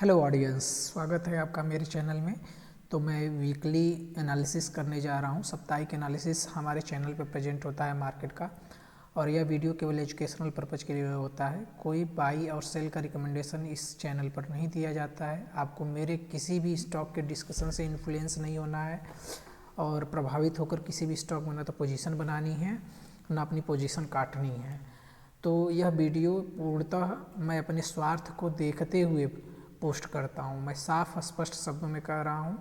Hello audience, स्वागत है आपका मेरे चैनल में। तो मैं वीकली एनालिसिस करने जा रहा हूँ। साप्ताहिक एनालिसिस हमारे चैनल पर प्रेजेंट होता है मार्केट का, और यह वीडियो केवल एजुकेशनल पर्पज़ के लिए होता है। कोई बाई और सेल का रिकमेंडेशन इस चैनल पर नहीं दिया जाता है। आपको मेरे किसी भी स्टॉक के डिस्कशन से इन्फ्लुएंस नहीं होना है और प्रभावित होकर किसी भी स्टॉक में ना तो पोजीशन बनानी है ना अपनी पोजीशन काटनी है। तो यह वीडियो पूर्णतः मैं अपने स्वार्थ को देखते हुए पोस्ट करता हूँ। मैं साफ स्पष्ट शब्दों में कह रहा हूँ,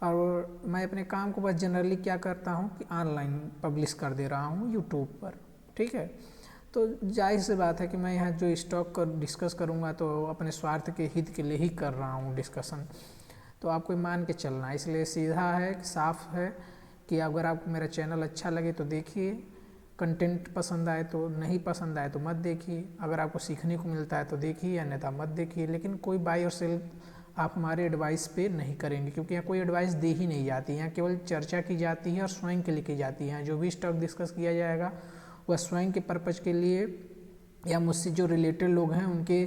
और मैं अपने काम को बस जनरली क्या करता हूँ कि ऑनलाइन पब्लिश कर दे रहा हूँ यूट्यूब पर। ठीक है, तो जाहिर सी बात है कि मैं यहाँ जो स्टॉक का डिस्कस करूँगा तो अपने स्वार्थ के हित के लिए ही कर रहा हूँ डिस्कशन। तो आपको मान के चलना है, इसलिए सीधा है, साफ है कि अगर आपको मेरा चैनल अच्छा लगे तो देखिए, कंटेंट पसंद आए तो, नहीं पसंद आए तो मत देखिए। अगर आपको सीखने को मिलता है तो देखिए, अन्यथा मत देखिए। लेकिन कोई बाई और सेल आप हमारे एडवाइस पे नहीं करेंगे, क्योंकि यहाँ कोई एडवाइस दे ही नहीं जाती। यहाँ केवल चर्चा की जाती है और स्वयं के लिए की जाती है। जो भी स्टॉक डिस्कस किया जाएगा वह स्वयं के पर्पज़ के लिए या मुझसे जो रिलेटेड लोग हैं उनके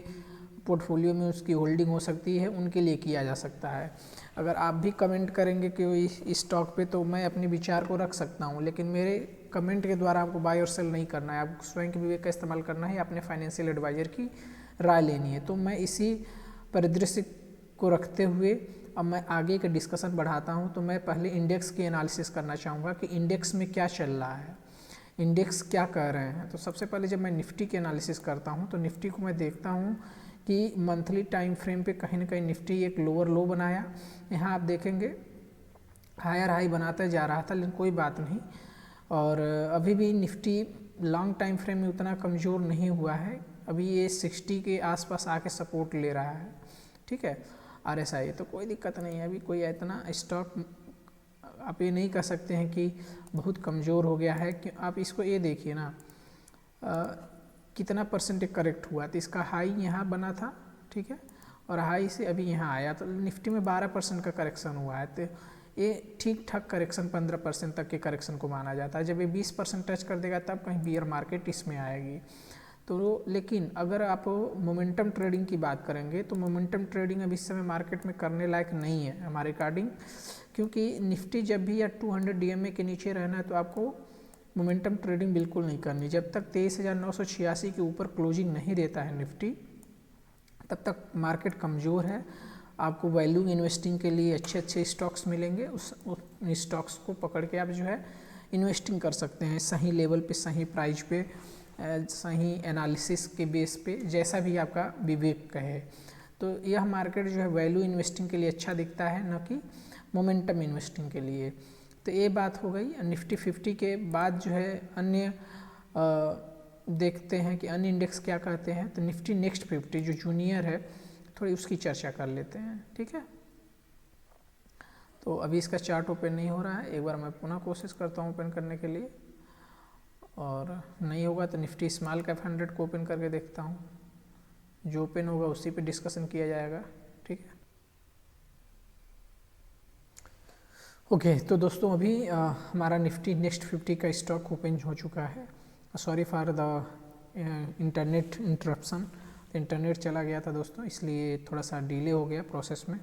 पोर्टफोलियो में उसकी होल्डिंग हो सकती है, उनके लिए किया जा सकता है। अगर आप भी कमेंट करेंगे कि इस स्टॉक पे, तो मैं अपने विचार को रख सकता हूँ, लेकिन मेरे कमेंट के द्वारा आपको बाय और सेल नहीं करना है। आपको स्वयं के विवेक का इस्तेमाल करना है, अपने फाइनेंशियल एडवाइजर की राय लेनी है। तो मैं इसी परिदृश्य को रखते हुए अब मैं आगे का डिस्कशन बढ़ाता हूँ। तो मैं पहले इंडेक्स की एनालिसिस करना चाहूँगा कि इंडेक्स में क्या चल रहा है, इंडेक्स क्या कह रहे हैं। तो सबसे पहले जब मैं निफ्टी की एनालिसिस करता हूँ तो निफ्टी को मैं देखता हूँ कि मंथली टाइम फ्रेम पे कहीं ना कहीं निफ्टी एक लोअर लो बनाया। यहाँ आप देखेंगे हायर हाई बनाता जा रहा था, लेकिन कोई बात नहीं। और अभी भी निफ्टी लॉन्ग टाइम फ्रेम में उतना कमज़ोर नहीं हुआ है। अभी ये 60 के आसपास आके सपोर्ट ले रहा है। ठीक है, RSI, तो कोई दिक्कत नहीं है। अभी कोई इतना स्टॉक आप ये नहीं कह सकते हैं कि बहुत कमज़ोर हो गया है। कि आप इसको ये देखिए ना, कितना परसेंट करेक्ट हुआ। तो इसका हाई यहाँ बना था, ठीक है, और हाई से अभी यहाँ आया, तो निफ्टी में 12% का करेक्शन हुआ है। तो ये ठीक ठाक करेक्शन 15% तक के करेक्शन को माना जाता है। जब ये 20% टच कर देगा तब कहीं बियर मार्केट इसमें आएगी। तो लेकिन अगर आप मोमेंटम ट्रेडिंग की बात करेंगे तो मोमेंटम ट्रेडिंग अभी इस समय मार्केट में करने लायक नहीं है हमारे अकॉर्डिंग, क्योंकि निफ्टी जब भी या 200 DMA के नीचे रहना है तो आपको मोमेंटम ट्रेडिंग बिल्कुल नहीं करनी। जब तक 23,986 के ऊपर क्लोजिंग नहीं देता है निफ्टी, तब तक मार्केट कमज़ोर है। आपको वैल्यू इन्वेस्टिंग के लिए अच्छे अच्छे स्टॉक्स मिलेंगे। उस स्टॉक्स को पकड़ के आप जो है इन्वेस्टिंग कर सकते हैं, सही लेवल पे, सही प्राइस पे, सही एनालिसिस के बेस पे, जैसा भी आपका विवेक कहे। तो यह मार्केट जो है वैल्यू इन्वेस्टिंग के लिए अच्छा दिखता है, न कि मोमेंटम इन्वेस्टिंग के लिए। तो ये बात हो गई। निफ्टी 50 के बाद जो है अन्य देखते हैं कि अन्य इंडेक्स क्या कहते हैं। तो निफ्टी नेक्स्ट 50 जो जूनियर है, थोड़ी उसकी चर्चा कर लेते हैं। ठीक है, तो अभी इसका चार्ट ओपन नहीं हो रहा है। एक बार मैं पुनः कोशिश करता हूँ ओपन करने के लिए, और नहीं होगा तो निफ्टी स्मॉल कैप 100 को ओपन करके देखता हूँ। जो ओपन होगा उसी पे डिस्कशन किया जाएगा। ठीक है, ओके। तो दोस्तों अभी हमारा निफ्टी नेक्स्ट 50 का स्टॉक ओपन हो चुका है। Sorry for the internet interruption, internet चला गया था दोस्तों, इसलिए थोड़ा सा डिले हो गया प्रोसेस में।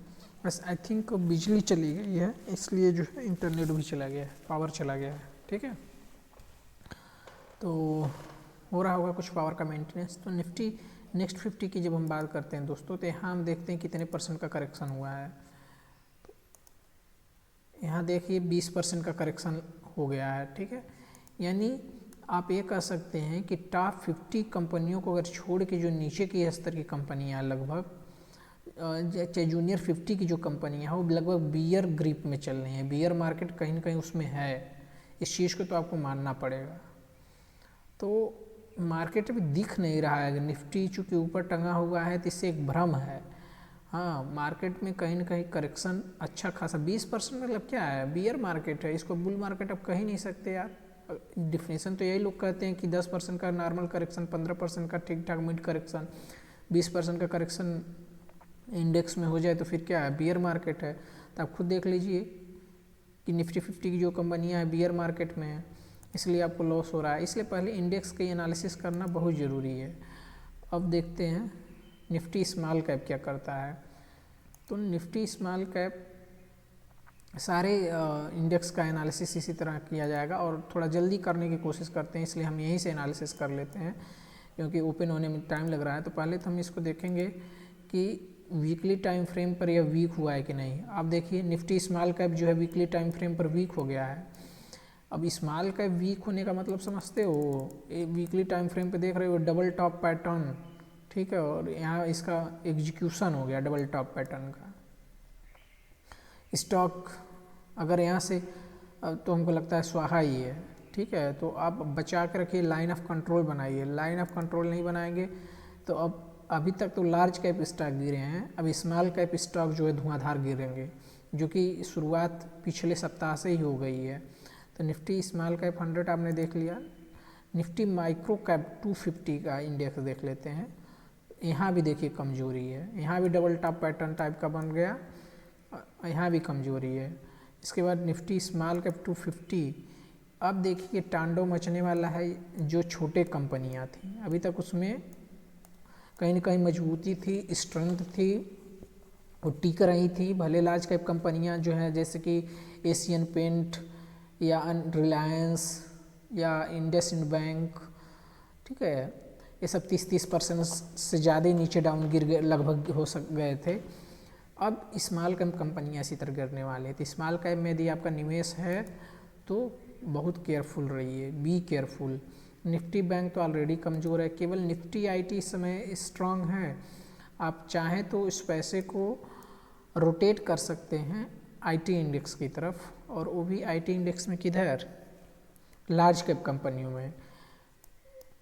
बस आई थिंक बिजली चली गई है, इसलिए जो है इंटरनेट भी चला गया है, पावर चला गया है। ठीक है, तो हो रहा होगा कुछ पावर का मेंटेनेंस। तो निफ्टी नेक्स्ट 50 की जब हम बात करते हैं दोस्तों, तो यहाँ हम देखते हैं कितने परसेंट का करेक्शन हुआ है। तो यहाँ देखिए 20% का करेक्शन हो गया है। ठीक है, यानी आप ये कह सकते हैं कि टॉप 50 कंपनियों को अगर छोड़ के जो नीचे की स्तर की कंपनियाँ लगभग, चाहे जूनियर 50 की जो कंपनियाँ हैं, वो लगभग बियर ग्रिप में चल रही हैं। बियर मार्केट कहीं ना कहीं उसमें है, इस चीज़ को तो आपको मानना पड़ेगा। तो मार्केट में दिख नहीं रहा है। निफ्टी चूँकि ऊपर टंगा हुआ है तो इससे एक भ्रम है। हाँ, मार्केट में कहीं ना कहीं करेक्शन अच्छा खासा 20% मतलब क्या है, बियर मार्केट है, इसको बुल मार्केट आप कह ही नहीं सकते यार। डिफिनेशन तो यही लोग कहते हैं कि 10% का नॉर्मल करेक्शन, 15% का ठीक ठाक मिड करेक्शन, 20% का करेक्शन इंडेक्स में हो जाए तो फिर क्या है, बियर मार्केट है। तो आप खुद देख लीजिए कि निफ्टी 50 की जो कंपनियां हैं बियर मार्केट में है, इसलिए आपको लॉस हो रहा है। इसलिए पहले इंडेक्स की एनालिसिस करना बहुत ज़रूरी है। अब देखते हैं निफ्टी स्मॉल कैप क्या करता है। तो निफ्टी स्मॉल कैप सारे इंडेक्स का एनालिसिस इसी तरह किया जाएगा और थोड़ा जल्दी करने की कोशिश करते हैं, इसलिए हम यहीं से एनालिसिस कर लेते हैं क्योंकि ओपन होने में टाइम लग रहा है। तो पहले तो हम इसको देखेंगे कि वीकली टाइम फ्रेम पर यह वीक हुआ है कि नहीं। आप देखिए निफ्टी स्मॉल कैप जो है वीकली टाइम फ्रेम पर वीक हो गया है। अब स्मॉल कैप वीक होने का मतलब समझते हो, वीकली टाइम फ्रेम पे देख रहे हो डबल टॉप पैटर्न, ठीक है, और यहाँ इसका एग्जीक्यूशन हो गया डबल टॉप पैटर्न का। स्टॉक अगर यहाँ से तो हमको लगता है स्वाहा ही है, ठीक है। तो आप बचा के रखिए, लाइन ऑफ कंट्रोल बनाइए। लाइन ऑफ कंट्रोल नहीं बनाएंगे तो अब अभी तक तो लार्ज कैप स्टॉक गिरे हैं, अब स्मॉल कैप स्टॉक जो है धुआंधार गिरेंगे, जो कि शुरुआत पिछले सप्ताह से ही हो गई है। तो निफ्टी स्मॉल कैप 100 आपने देख लिया। निफ्टी माइक्रो कैप 250 का इंडेक्स देख लेते हैं। यहाँ भी देखिए कमजोरी है, यहाँ भी डबल टॉप पैटर्न टाइप का बन गया, यहाँ भी कमजोरी है। इसके बाद निफ्टी स्मॉल कैप 250, अब देखिए तांडव मचने वाला है। जो छोटे कंपनियाँ थी अभी तक उसमें कहीं ना कहीं मजबूती थी, स्ट्रेंथ थी, वो टिक रही थी। भले लार्ज कैप कंपनियाँ जो हैं जैसे कि एशियन पेंट या रिलायंस या इंडसइंड बैंक, ठीक है, ये सब 30% से ज़्यादा नीचे डाउन गिर गए, लगभग हो गए थे। अब स्मॉल कैप कंपनियाँ इसी तरह गिरने वाले हैं। तो स्मॉल कैप में यदि आपका निवेश है तो बहुत केयरफुल रहिए, बी केयरफुल। निफ्टी बैंक तो ऑलरेडी कमज़ोर है, केवल निफ्टी आईटी इस समय स्ट्रांग है। आप चाहें तो इस पैसे को रोटेट कर सकते हैं आईटी इंडेक्स की तरफ, और वो भी आईटी इंडेक्स में किधर, लार्ज कैप कंपनियों में,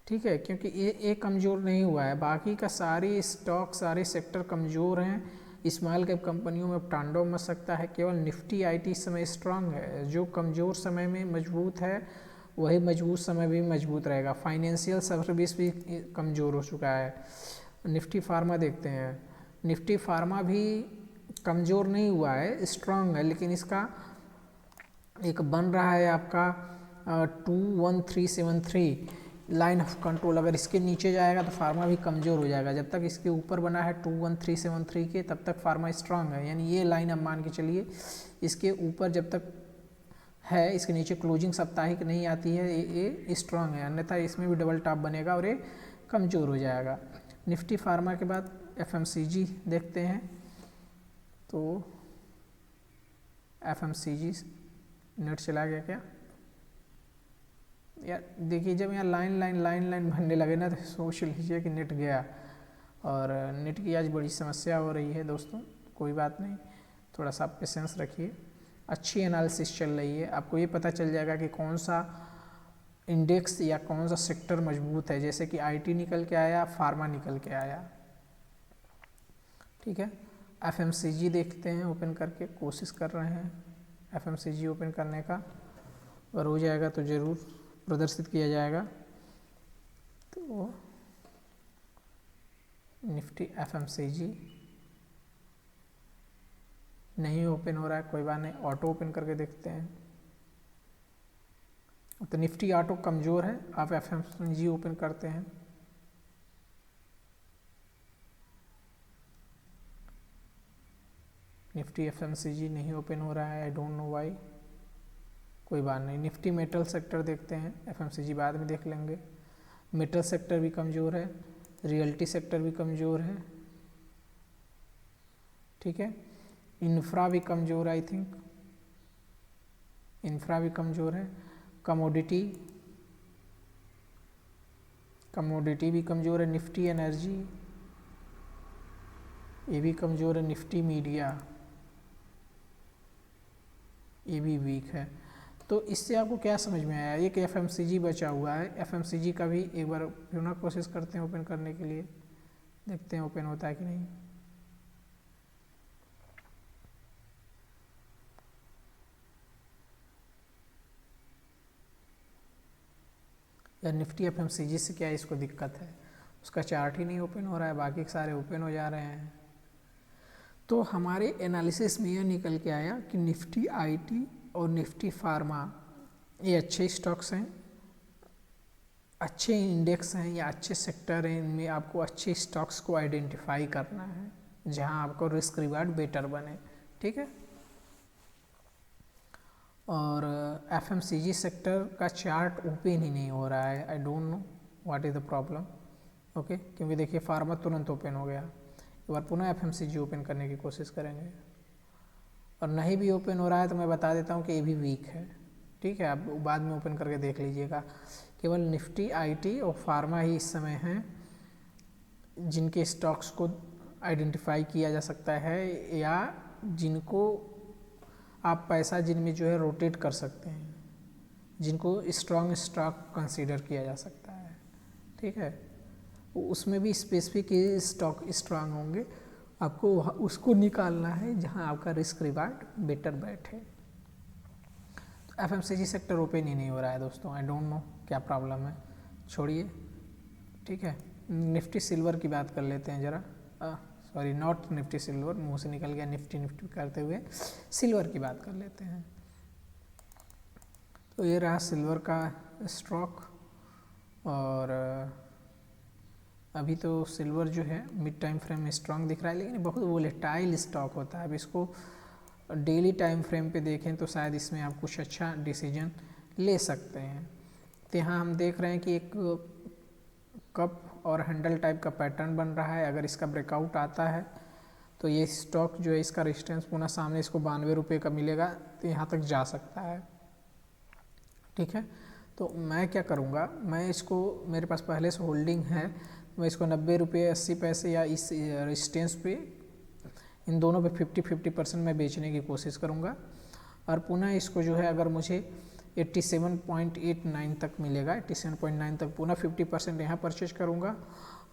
ठीक है, क्योंकि ये कमज़ोर नहीं हुआ है। बाकी का सारी स्टॉक, सारे सेक्टर कमज़ोर हैं। स्मॉल कैप कंपनियों में तांडव मच सकता है, केवल निफ्टी आईटी इस समय स्ट्रांग है। जो कमज़ोर समय में मजबूत है वही मजबूत समय भी मजबूत रहेगा। फाइनेंशियल सर्विस भी कमज़ोर हो चुका है। निफ्टी फार्मा देखते हैं, निफ्टी फार्मा भी कमज़ोर नहीं हुआ है, स्ट्रांग है, लेकिन इसका एक बन रहा है आपका 21373 लाइन ऑफ कंट्रोल। अगर इसके नीचे जाएगा तो फार्मा भी कमज़ोर हो जाएगा। जब तक इसके ऊपर बना है 21373 के, तब तक फार्मा स्ट्रांग है। यानी ये लाइन आप मान के चलिए, इसके ऊपर जब तक है, इसके नीचे क्लोजिंग साप्ताहिक नहीं आती है, ये स्ट्रांग है, अन्यथा इसमें भी डबल टॉप बनेगा और ये कमज़ोर हो जाएगा। निफ्टी फार्मा के बाद एफएमसीजी देखते हैं। तो एफएमसीजी नेट चला गया क्या यार, देखिए जब यहाँ लाइन बनने लगे ना तो सोच लीजिए कि नेट गया, और नेट की आज बड़ी समस्या हो रही है दोस्तों। कोई बात नहीं, थोड़ा सा पेशेंस रखिए, अच्छी एनालिसिस चल रही है। आपको ये पता चल जाएगा कि कौन सा इंडेक्स या कौन सा सेक्टर मजबूत है। जैसे कि आईटी निकल के आया, फार्मा निकल के आया, ठीक है। एफएमसीजी देखते हैं, ओपन करके कोशिश कर रहे हैं एफएमसीजी ओपन करने का, और हो जाएगा तो ज़रूर प्रदर्शित किया जाएगा। तो निफ्टी एफएमसीजी नहीं ओपन हो रहा है, कोई बात नहीं, ऑटो ओपन करके देखते हैं। तो निफ्टी ऑटो कमज़ोर है, आप एफएमसीजी ओपन करते हैं। निफ्टी एफएमसीजी नहीं ओपन हो रहा है, आई डोंट नो व्हाई, कोई बात नहीं। निफ्टी मेटल सेक्टर देखते हैं, एफएमसीजी बाद में देख लेंगे। मेटल सेक्टर भी कमज़ोर है, रियल्टी सेक्टर भी कमज़ोर है, ठीक है। इंफ्रा भी कमज़ोर है, आई थिंक इंफ्रा भी कमज़ोर है। कमोडिटी भी कमज़ोर है। निफ्टी एनर्जी ये भी कमज़ोर है। निफ्टी मीडिया ये भी वीक है। तो इससे आपको क्या समझ में आया, एक एफएमसीजी बचा हुआ है। एफएमसीजी का भी एक बार क्यों ना कोशिश करते हैं ओपन करने के लिए, देखते हैं ओपन होता है कि नहीं। या निफ्टी एफएमसीजी से क्या इसको दिक्कत है, उसका चार्ट ही नहीं ओपन हो रहा है, बाकी सारे ओपन हो जा रहे हैं। तो हमारे एनालिसिस में यह निकल के आया कि निफ्टी आईटी और निफ्टी फार्मा ये अच्छे स्टॉक्स हैं, अच्छे इंडेक्स हैं या अच्छे सेक्टर हैं। इनमें आपको अच्छे स्टॉक्स को आइडेंटिफाई करना है, जहां आपको रिस्क रिवार्ड बेटर बने, ठीक है। और एफएमसीजी सेक्टर का चार्ट ओपन ही नहीं हो रहा है, I don't know what is the problem, okay. क्योंकि देखिए फार्मा तुरंत ओपन हो गया, एक बार पुनः एफएमसीजी ओपन करने की कोशिश करेंगे, और नहीं भी ओपन हो रहा है तो मैं बता देता हूँ कि ये भी वीक है, ठीक है। आप बाद में ओपन करके देख लीजिएगा। केवल निफ्टी, आईटी और फार्मा ही इस समय हैं जिनके स्टॉक्स को आइडेंटिफाई किया जा सकता है, या जिनको आप पैसा जिनमें जो है रोटेट कर सकते हैं, जिनको स्ट्रॉन्ग स्टॉक कंसीडर किया जा सकता है, ठीक है। उसमें भी स्पेसिफिक स्टॉक स्ट्रांग होंगे, आपको उसको निकालना है जहां आपका रिस्क रिवार्ड बेटर बैठे। तो एफएमसीजी सेक्टर ओपन ही नहीं हो रहा है दोस्तों, आई डोंट नो क्या प्रॉब्लम है, छोड़िए, ठीक है। निफ्टी सिल्वर की बात कर लेते हैं ज़रा, सॉरी नॉट निफ्टी सिल्वर, मुंह से निकल गया निफ्टी निफ्टी करते हुए, सिल्वर की बात कर लेते हैं। तो ये रहा सिल्वर का स्टॉक, और अभी तो सिल्वर जो है मिड टाइम फ्रेम में स्ट्रांग दिख रहा है, लेकिन बहुत वोलेटाइल स्टॉक होता है। अब इसको डेली टाइम फ्रेम पे देखें तो शायद इसमें आप कुछ अच्छा डिसीजन ले सकते हैं। तो यहाँ हम देख रहे हैं कि एक कप और हैंडल टाइप का पैटर्न बन रहा है। अगर इसका ब्रेकआउट आता है तो ये स्टॉक जो है इसका रेजिस्टेंस पुनः सामने इसको 92 रुपये का मिलेगा, तो यहाँ तक जा सकता है, ठीक है। तो मैं क्या करूँगा, मैं इसको, मेरे पास पहले से होल्डिंग है, मैं इसको 90 रुपये 80 पैसे या इस रेजिस्टेंस पे, इन दोनों पे 50-50% मैं बेचने की कोशिश करूँगा। और पुनः इसको जो है अगर मुझे 87.89 तक मिलेगा, 87.9 तक पुनः 50% यहाँ परचेज करूँगा,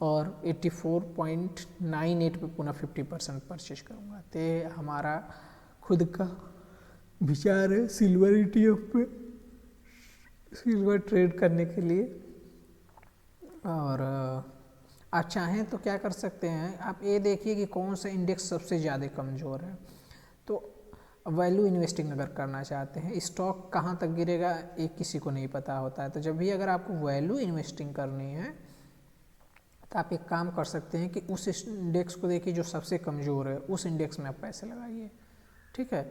और 84.98 पे पुनः 50% परचेज करूँगा। तो हमारा खुद का विचार है सिल्वर ETF पे सिल्वर ट्रेड करने के लिए। और आप चाहें तो क्या कर सकते हैं, आप ये देखिए कि कौन सा इंडेक्स सबसे ज़्यादा कमज़ोर है। तो वैल्यू इन्वेस्टिंग अगर करना चाहते हैं, स्टॉक कहाँ तक गिरेगा ये किसी को नहीं पता होता है। तो जब भी अगर आपको वैल्यू इन्वेस्टिंग करनी है तो आप एक काम कर सकते हैं कि उस इंडेक्स को देखिए जो सबसे कमज़ोर है, उस इंडेक्स में आप पैसे लगाइए, ठीक है।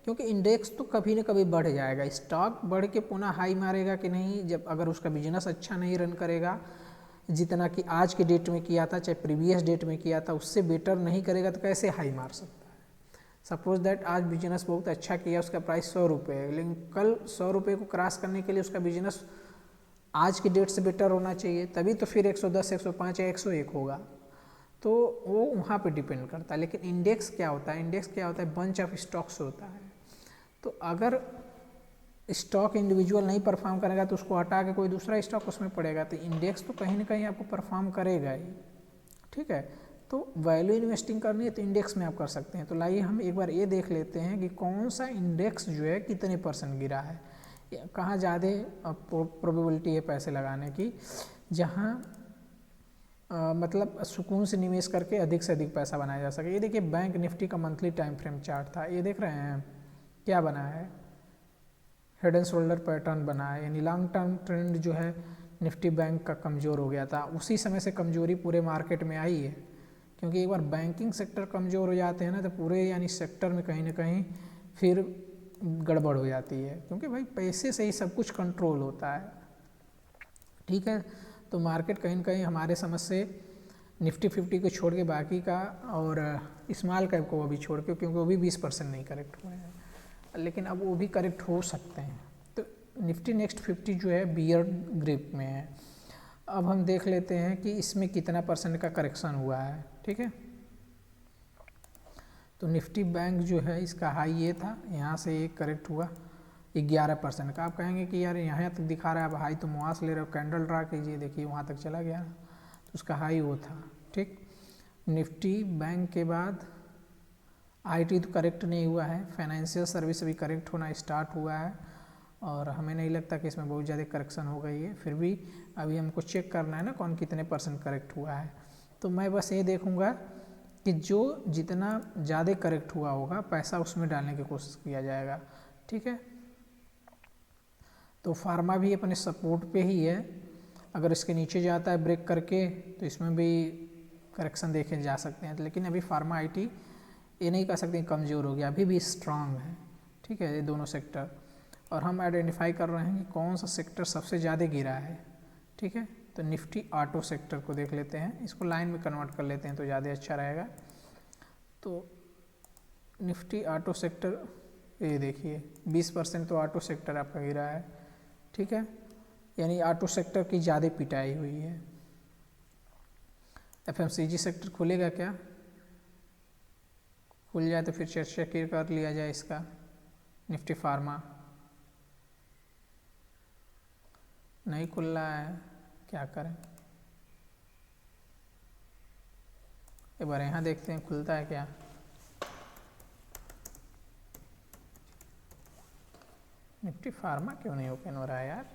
क्योंकि इंडेक्स तो कभी ना कभी बढ़ जाएगा, स्टॉक बढ़ के पुनः हाई मारेगा कि नहीं, जब अगर उसका बिजनेस अच्छा नहीं रन करेगा, जितना कि आज के डेट में किया था, चाहे प्रीवियस डेट में किया था, उससे बेटर नहीं करेगा तो कैसे हाई मार सकता है। सपोज दैट आज बिजनेस बहुत अच्छा किया, उसका प्राइस 100 रुपये है, लेकिन कल 100 रुपये को क्रॉस करने के लिए उसका बिजनेस आज की डेट से बेटर होना चाहिए, तभी तो फिर 110, 105 या 101 होगा। तो वो वहाँ पे डिपेंड करता है। लेकिन इंडेक्स क्या होता है, इंडेक्स क्या होता है, बंच ऑफ स्टॉक्स होता है। तो अगर स्टॉक इंडिविजुअल नहीं परफॉर्म करेगा तो उसको हटा के कोई दूसरा स्टॉक उसमें पड़ेगा, तो इंडेक्स तो कहीं ना कहीं आपको परफॉर्म करेगा ही, ठीक है। तो वैल्यू इन्वेस्टिंग करनी है तो इंडेक्स में आप कर सकते हैं। तो लाइए हम एक बार ये देख लेते हैं कि कौन सा इंडेक्स जो है कितने % गिरा है, कहाँ ज़्यादा प्रोबेबिलिटी है पैसे लगाने की, जहाँ मतलब सुकून से निवेश करके अधिक से अधिक पैसा बनाया जा सके। ये देखिए बैंक निफ्टी का मंथली टाइम फ्रेम चार्ट था, ये देख रहे हैं क्या बना है, हेड एंड शोल्डर पैटर्न बना है, यानी लॉन्ग टर्म ट्रेंड जो है निफ्टी बैंक का कमज़ोर हो गया था। उसी समय से कमज़ोरी पूरे मार्केट में आई है, क्योंकि एक बार बैंकिंग सेक्टर कमज़ोर हो जाते हैं ना तो पूरे यानी सेक्टर में कहीं ना कहीं फिर गड़बड़ हो जाती है, क्योंकि भाई पैसे से ही सब कुछ कंट्रोल होता है, ठीक है। तो मार्केट कहीं ना कहीं हमारे समझ से निफ्टी 50 को छोड़ के बाकी का, और स्मॉल कैप को अभी छोड़ के, क्योंकि वो भी 20% नहीं करेक्ट हुए हैं, लेकिन अब वो भी करेक्ट हो सकते हैं। तो निफ्टी नेक्स्ट 50 जो है बियर ग्रिप में है। अब हम देख लेते हैं कि इसमें कितना % का करेक्शन हुआ है, ठीक है। तो निफ्टी बैंक जो है इसका हाई ये था, यहाँ से एक करेक्ट हुआ 11% का। आप कहेंगे कि यार यहाँ तक दिखा रहा है, अब हाई तो मुआस ले रहे हो, कैंडल ड्रा कीजिए, देखिए वहाँ तक चला गया, तो उसका हाई वो था, ठीक। निफ्टी बैंक के बाद आईटी तो करेक्ट नहीं हुआ है, फाइनेंशियल सर्विस भी करेक्ट होना स्टार्ट हुआ है, और हमें नहीं लगता कि इसमें बहुत ज़्यादा करेक्शन हो गई है। फिर भी अभी हमको चेक करना है ना कौन कितने % करेक्ट हुआ है। तो मैं बस ये देखूँगा कि जो जितना ज़्यादा करेक्ट हुआ होगा पैसा उसमें डालने की कोशिश किया जाएगा, ठीक है। तो फार्मा भी अपने सपोर्ट पे ही है, अगर इसके नीचे जाता है ब्रेक करके तो इसमें भी करेक्शन देखे जा सकते हैं, लेकिन अभी फार्मा आईटी ये नहीं कह सकते कमज़ोर हो गया, अभी भी स्ट्रांग है। ठीक है, ये दोनों सेक्टर, और हम आइडेंटिफाई कर रहे हैं कि कौन सा सेक्टर सबसे ज़्यादा गिरा है। ठीक है, तो निफ्टी ऑटो सेक्टर को देख लेते हैं, इसको लाइन में कन्वर्ट कर लेते हैं तो ज़्यादा अच्छा रहेगा। तो निफ्टी ऑटो सेक्टर ये देखिए 20% तो ऑटो सेक्टर आपका गिरा है। ठीक है, यानी ऑटो सेक्टर की ज़्यादा पिटाई हुई है। एफएमसीजी सेक्टर खुलेगा क्या? खुल जाए तो फिर चर्चा कर लिया जाए इसका। निफ्टी फार्मा नहीं खुल रहा है, क्या करें? एक बार यहाँ देखते हैं खुलता है क्या। निफ्टी फार्मा क्यों नहीं ओपन हो रहा है यार?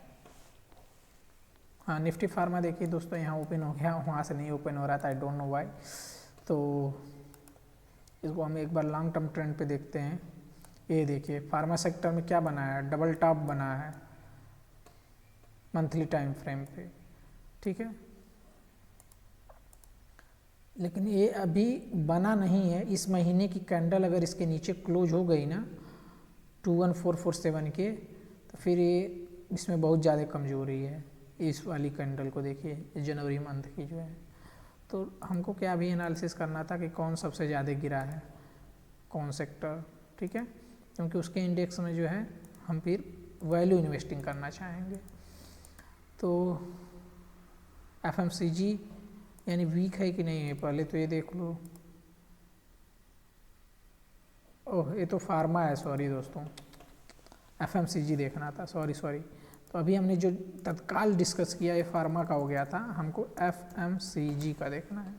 हाँ, निफ्टी फार्मा देखिए दोस्तों यहाँ ओपन हो गया, वहाँ से नहीं ओपन हो रहा था, आई डोंट नो व्हाई। तो इसको हम एक बार लॉन्ग टर्म ट्रेंड पे देखते हैं। ये देखिए फार्मा सेक्टर में क्या बना है, डबल टॉप बना है मंथली टाइम फ्रेम पे। ठीक है, लेकिन ये अभी बना नहीं है। इस महीने की कैंडल अगर इसके नीचे क्लोज हो गई ना 21447 के, तो फिर ये इसमें बहुत ज़्यादा कमज़ोरी है। इस वाली कैंडल को देखिए, जनवरी मंथ की जो है। तो हमको क्या अभी एनालिसिस करना था कि कौन सबसे ज़्यादा गिरा है, कौन सेक्टर। ठीक है, क्योंकि उसके इंडेक्स में जो है हम फिर वैल्यू इन्वेस्टिंग करना चाहेंगे। तो एफएमसीजी यानी वीक है कि नहीं है, पहले तो ये देख लो। ओह, ये तो फार्मा है, सॉरी दोस्तों, एफएमसीजी देखना था, सॉरी। तो अभी हमने जो तत्काल डिस्कस किया ये फार्मा का हो गया था, हमको एफएमसीजी का देखना है।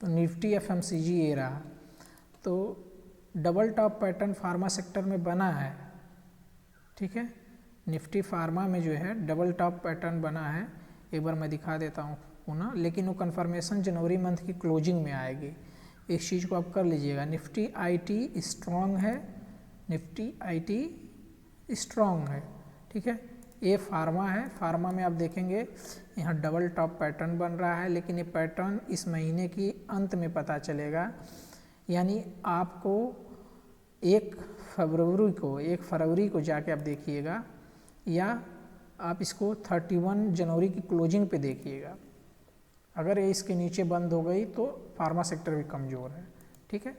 तो निफ्टी एफएमसीजी ये रहा। तो double top pattern pharma sector में बना है। ठीक है, निफ्टी फार्मा में जो है डबल टॉप पैटर्न बना है। एक बार मैं दिखा देता हूँ पुनः, लेकिन वो कन्फर्मेशन जनवरी मंथ की क्लोजिंग में आएगी। इस चीज़ को आप कर लीजिएगा। निफ्टी आईटी स्ट्रॉन्ग है, निफ्टी आईटी स्ट्रॉन्ग है। ठीक है, ये फार्मा है। फार्मा में आप देखेंगे यहाँ डबल टॉप पैटर्न बन रहा है, लेकिन ये पैटर्न इस महीने की अंत में पता चलेगा। यानी आपको 1 फरवरी को जाके आप देखिएगा, या आप इसको 31 जनवरी की क्लोजिंग पे देखिएगा। अगर ये इसके नीचे बंद हो गई तो फार्मा सेक्टर भी कमज़ोर है। ठीक है,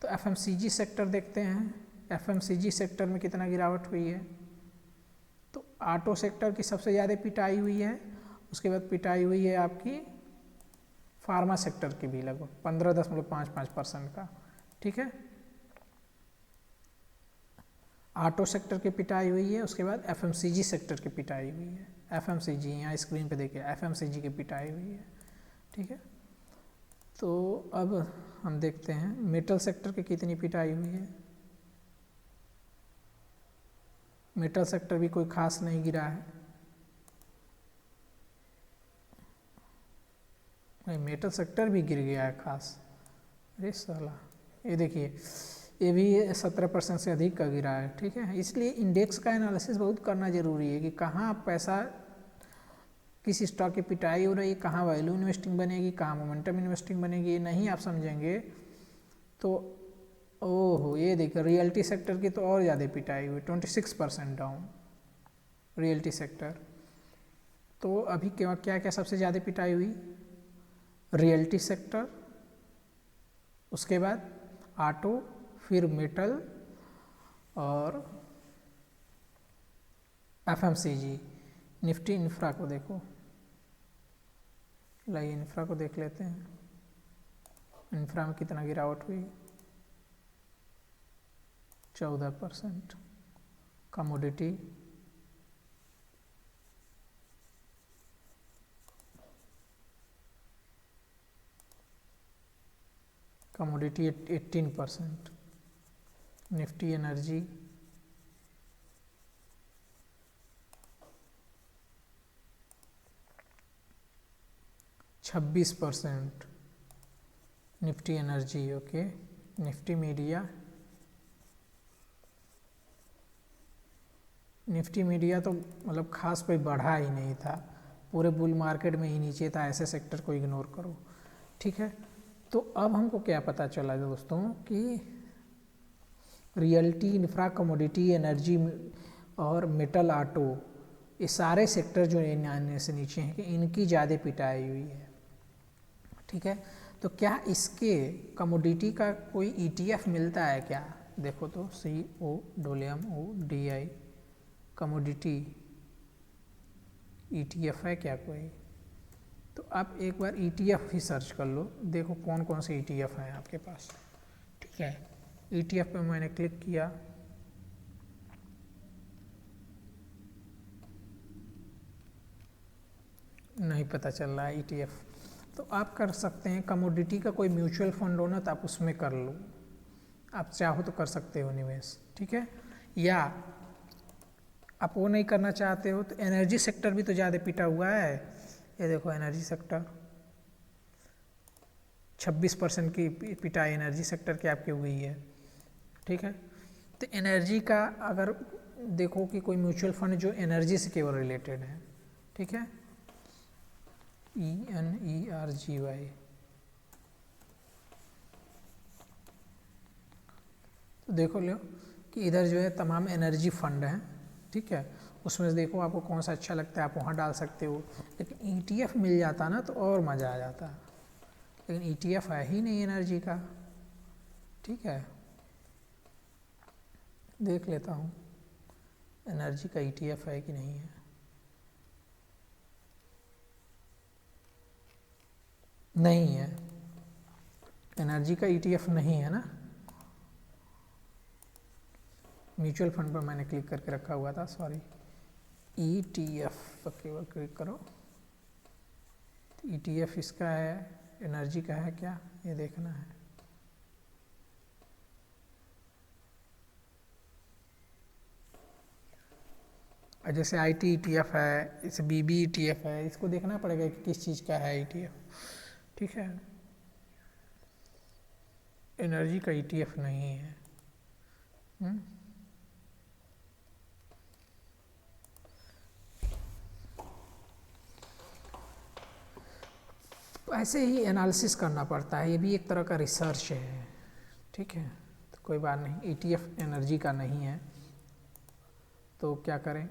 तो एफएमसीजी सेक्टर देखते हैं। एफएमसीजी सेक्टर में कितना गिरावट हुई है? तो ऑटो सेक्टर की सबसे ज़्यादा पिटाई हुई है, उसके बाद पिटाई हुई है आपकी फार्मा सेक्टर की भी लगभग 15.55% का। ठीक है, ऑटो सेक्टर की पिटाई हुई है, उसके बाद एफएमसीजी सेक्टर की पिटाई हुई है। एफएमसीजी यहाँ स्क्रीन पे देखिए, एफएमसीजी की पिटाई हुई है। ठीक है, तो अब हम देखते हैं मेटल सेक्टर की कितनी पिटाई हुई है। मेटल सेक्टर भी कोई खास नहीं गिरा है। नहीं, मेटल सेक्टर भी गिर गया है खास। अरे साला, ये देखिए ये भी 17% से अधिक का गिरा है। ठीक है, इसलिए इंडेक्स का एनालिसिस बहुत करना ज़रूरी है कि कहाँ पैसा किस स्टॉक की पिटाई हो रही है, कहाँ वैल्यू इन्वेस्टिंग बनेगी, कहाँ मोमेंटम इन्वेस्टिंग बनेगी। ये नहीं आप समझेंगे तो ओहो, ये देखिए रियल्टी सेक्टर की तो और ज़्यादा पिटाई हुई, 26% डाउन रियल्टी सेक्टर। तो अभी क्या क्या सबसे ज़्यादा पिटाई हुई? रियल्टी सेक्टर, उसके बाद ऑटो, फिर मेटल और एफएमसीजी। निफ्टी इंफ्रा को देखो, लाइए इंफ्रा को देख लेते हैं। इंफ्रा में कितना गिरावट हुई? 14%। Commodity commodity 18%। Nifty energy 26%। Nifty energy okay. Nifty media, Nifty media तो मतलब खास कोई बढ़ा ही नहीं था, पूरे बुल मार्केट में ही नीचे था, ऐसे सेक्टर को इग्नोर करो, ठीक है। तो अब हमको क्या पता चला दोस्तों कि रियल्टी, इंफ्रा, कमोडिटी, एनर्जी और मेटल, ऑटो, ये सारे सेक्टर जो आने से नीचे हैं कि इनकी ज़्यादा पिटाई हुई है, ठीक है। तो क्या इसके कमोडिटी का कोई ETF मिलता है क्या? देखो तो COMMODI कमोडिटी ETF है क्या कोई? तो आप एक बार ETF ही सर्च कर लो, देखो कौन कौन से ETF हैं आपके पास, ठीक है। ETF पे मैंने क्लिक किया, नहीं पता चल रहा है ETF। तो आप कर सकते हैं, कमोडिटी का कोई म्यूचुअल फंड हो ना तो आप उसमें कर लो, आप चाहो तो कर सकते हो निवेश, ठीक है। या आप वो नहीं करना चाहते हो तो एनर्जी सेक्टर भी तो ज़्यादा पिटा हुआ है, ये देखो एनर्जी सेक्टर 26% की पिटाई एनर्जी सेक्टर की आपकी हुई है, ठीक है। तो एनर्जी का अगर देखो कि कोई म्यूचुअल फंड जो एनर्जी से केवल रिलेटेड है, ठीक है, ENERGY, तो देखो लो कि इधर जो है तमाम एनर्जी फंड हैं, ठीक है। उसमें से देखो आपको कौन सा अच्छा लगता है, आप वहाँ डाल सकते हो। लेकिन ETF मिल जाता ना तो और मज़ा आ जाता, लेकिन ETF है ही नहीं एनर्जी का, ठीक है। देख लेता हूँ एनर्जी का ETF है कि नहीं है। नहीं है, एनर्जी का ETF नहीं है ना। म्यूचुअल फंड पर मैंने क्लिक करके रखा हुआ था, सॉरी। ETF पर केवल क्लिक करो, तो ETF इसका है, एनर्जी का है क्या, ये देखना है। और जैसे IT ETF है, जैसे BB ETF है, इसको देखना पड़ेगा कि किस चीज़ का है ETF, ठीक है। एनर्जी का ETF नहीं है। ऐसे ही एनालिसिस करना पड़ता है, ये भी एक तरह का रिसर्च है, ठीक है। तो कोई बात नहीं, ETF एनर्जी का नहीं है तो क्या करें।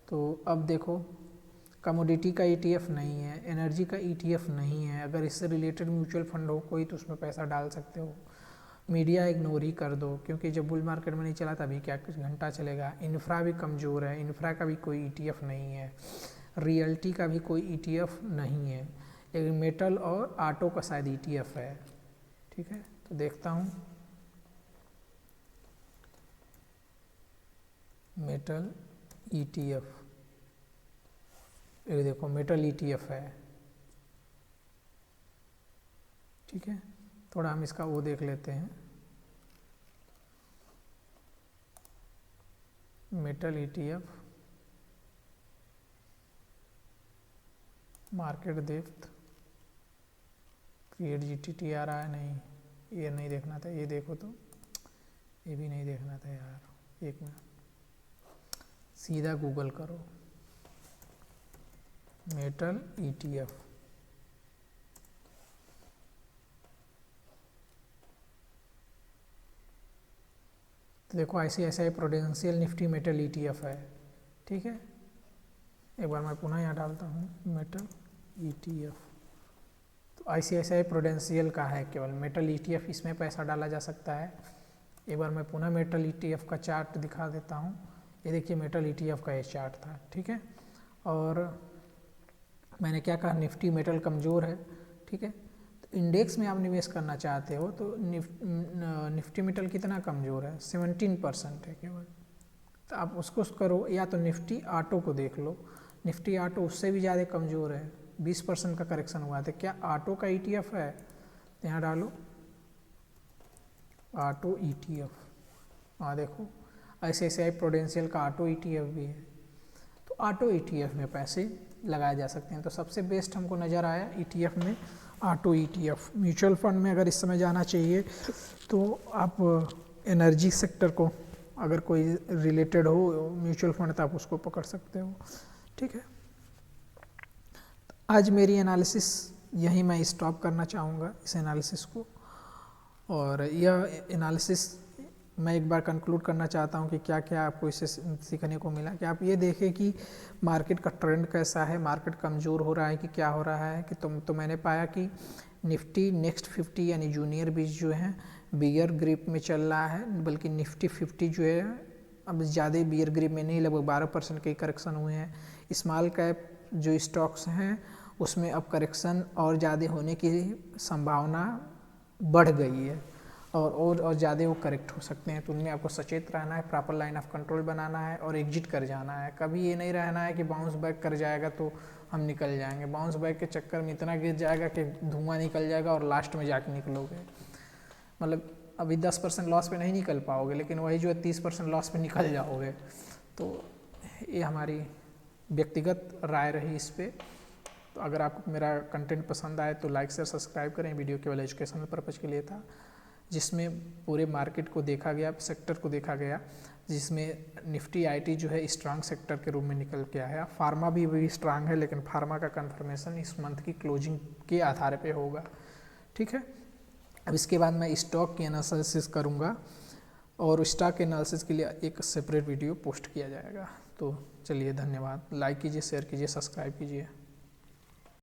तो अब देखो कमोडिटी का ETF नहीं है, एनर्जी का ETF नहीं है। अगर इससे रिलेटेड म्यूचुअल फंड हो कोई तो उसमें पैसा डाल सकते हो। मीडिया इग्नोर ही कर दो, क्योंकि जब बुल मार्केट में नहीं चला तभी क्या कुछ घंटा चलेगा। इंफ्रा भी कमज़ोर है, इंफ्रा का भी कोई ETF नहीं है, रियल्टी का भी कोई ETF नहीं है, लेकिन मेटल और ऑटो का शायद ETF है, ठीक है। तो देखता हूँ मेटल ETF, ये देखो मेटल ETF है, ठीक है। थोड़ा हम इसका वो देख लेते हैं, metal ETF market depth, create GTT आ रहा है, नहीं ये नहीं देखना था, ये देखो तो ये भी नहीं देखना था यार, एक मिनट, सीधा गूगल करो मेटल ETF, तो देखो ICICI prudential Nifty metal ETF है, ठीक है। एक बार मैं पुनः यहाँ डालता हूँ मेटल ETF, तो ICICI प्रूडेंशियल का है केवल मेटल ETF, इसमें पैसा डाला जा सकता है। एक बार मैं पुनः मेटल ETF का चार्ट दिखा देता हूँ, ये देखिए मेटल ETF का ये चार्ट था, ठीक है। और मैंने क्या कहा, निफ्टी मेटल कमज़ोर है, ठीक है। तो इंडेक्स में आप निवेश करना चाहते हो तो निफ्टी मेटल कितना कमज़ोर है, 17% है केवल, तो आप उसको करो। या तो निफ्टी ऑटो को देख लो, निफ्टी ऑटो उससे भी ज़्यादा कमज़ोर है, 20% का करेक्शन हुआ था। क्या ऑटो का ETF है, तो यहाँ डालो ऑटो ETF, हाँ देखो ICICI प्रूडेंशियल का ऑटो ETF भी है, तो ऑटो ETF में पैसे लगाए जा सकते हैं। तो सबसे बेस्ट हमको नज़र आया ETF में ऑटो ETF। म्यूचुअल फंड में अगर इस समय जाना चाहिए तो आप एनर्जी सेक्टर को, अगर कोई रिलेटेड हो म्यूचुअल फंड तो आप उसको पकड़ सकते हो, ठीक है। आज मेरी एनालिसिस यहीं मैं स्टॉप करना चाहूँगा इस एनालिसिस को। और यह एनालिसिस मैं एक बार कंक्लूड करना चाहता हूँ कि क्या क्या आपको इससे सीखने को मिला, कि आप ये देखें कि मार्केट का ट्रेंड कैसा है, मार्केट कमज़ोर हो रहा है कि क्या हो रहा है। कि तो मैंने पाया कि निफ्टी नेक्स्ट 50 यानी जूनियर बीच जो है बियर ग्रिप में चल रहा है, बल्कि निफ्टी 50 जो है अब ज़्यादा बियर ग्रिप में नहीं, लगभग 12% के करेक्शन हुए हैं। स्मॉल कैप जो स्टॉक्स हैं उसमें अब करेक्शन और ज़्यादा होने की संभावना बढ़ गई है और ज़्यादा वो करेक्ट हो सकते हैं। तो उनमें आपको सचेत रहना है, प्रॉपर लाइन ऑफ कंट्रोल बनाना है और एग्जिट कर जाना है। कभी ये नहीं रहना है कि बाउंस बैक कर जाएगा तो हम निकल जाएंगे। बाउंस बैक के चक्कर में इतना गिर जाएगा कि धुआं निकल जाएगा और लास्ट में जाके निकलोगे, मतलब अभी 10% लॉस पे नहीं निकल पाओगे, लेकिन वही जो है 30% लॉस पे निकल जाओगे। तो ये हमारी व्यक्तिगत राय रही इस पर। तो अगर आपको मेरा कंटेंट पसंद आए तो लाइक से सब्सक्राइब करें। वीडियो केवल एजुकेशनल पर्पज़ के लिए था, जिसमें पूरे मार्केट को देखा गया, सेक्टर को देखा गया, जिसमें निफ्टी आईटी जो है स्ट्रांग सेक्टर के रूप में निकल के आया। फार्मा भी स्ट्रांग है, लेकिन फार्मा का कंफर्मेशन इस मंथ की क्लोजिंग के आधार पे होगा। ठीक है, अब इसके बाद मैं स्टॉक की एनालिसिस करूँगा और स्टॉक एनालिसिस के लिए एक सेपरेट वीडियो पोस्ट किया जाएगा। तो चलिए, धन्यवाद। लाइक कीजिए, शेयर कीजिए, सब्सक्राइब कीजिए।